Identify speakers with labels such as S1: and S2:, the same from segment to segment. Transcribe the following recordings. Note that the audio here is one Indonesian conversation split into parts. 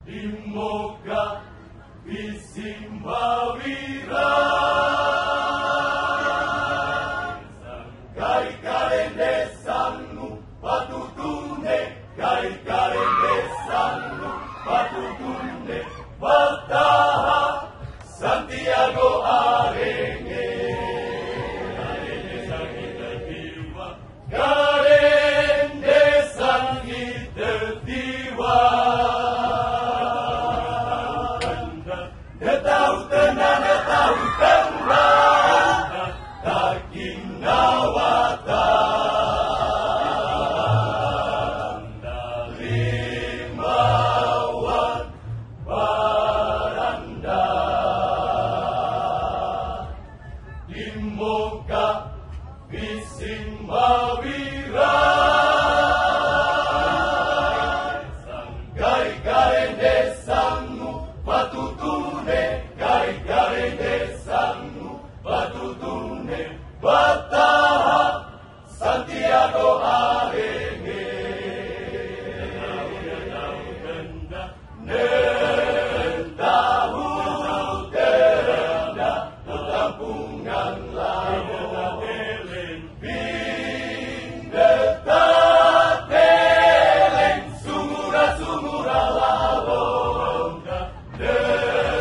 S1: Imoga Bisimbawira Gai karende sangu patutune Gai karende sangu patutune Bataha Santiago arenge Karende sangita tiwa Karende sangita tiwa Tahu tenang, tahu tenang, daging nawatan dari mawar baranda di muka bising mawira sanggai karende sangu patutune gai karende sangu patutune Bataha Santiago arenge Nentahu tenda Tutampungan lawo Bindeta teleng Sumura-sumura lawo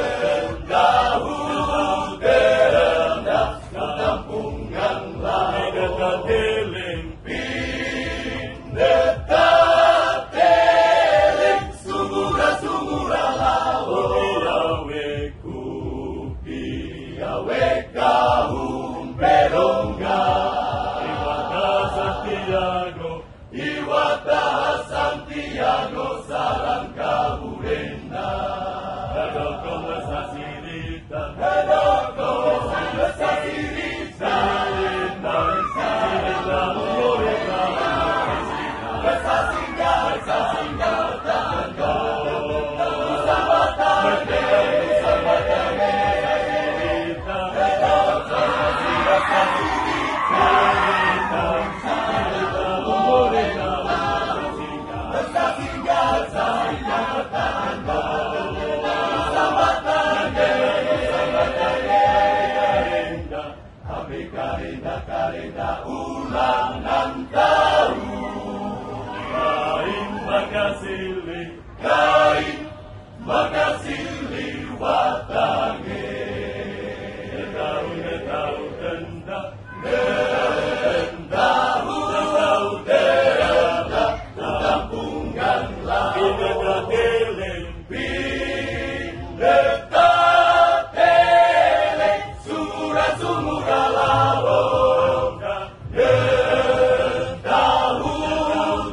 S1: Nentahu tenda Tutampungan lawo Bindeta teleng Sumura-sumura lawo Piawe kahum perongga Iwata Santiago sarang kaburenda Hadoko mesasirita Hadoko mesasirita Sirita umureka Mesasingga Tangga Usambatan Usambatan Karenda ulang nan tahu Kain makasili watange Tahu tenda Tutampungan lawo Bindeta teleng Sumura-sumura lawo Nentahu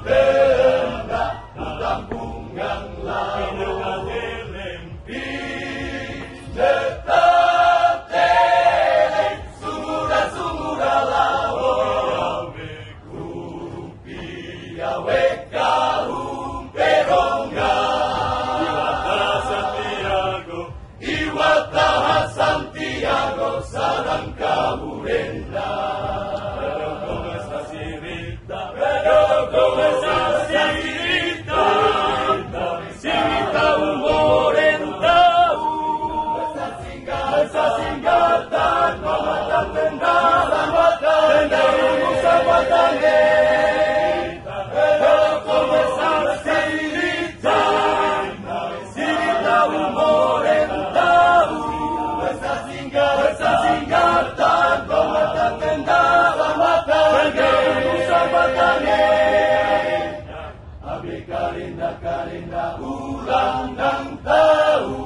S1: tenda Tutampungan lawo Bindeta teleng Sumura-sumura lawo Piawe kahum perongga Iwata Santiago sarang kaburenda Hadoko mesasirita Sirita umurentau Mesasinggatan Mamatan tenda Tenda usambatan Hadoko mesasirita Sirita umurentau Mesasinggatan Mamatan tenda Tenda usambatan Abi karenda ulang nang tahu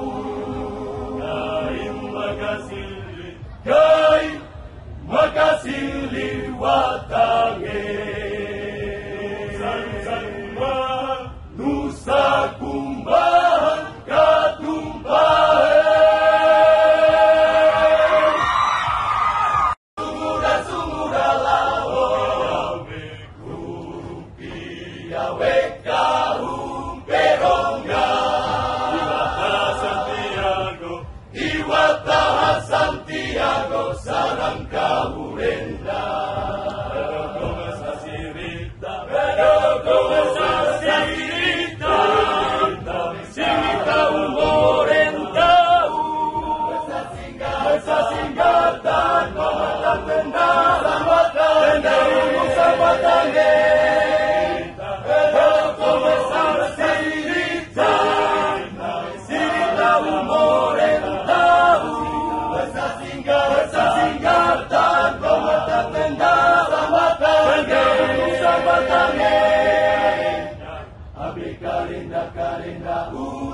S1: Kain makasili watange Nusa kumbahan katumpahan Sumura-sumura lawo Piawe kahum perongga Iwata Santiago sarang kaburenda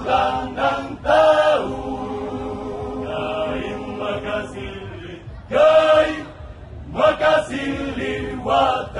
S1: ulang tahun. Gai makasih liwat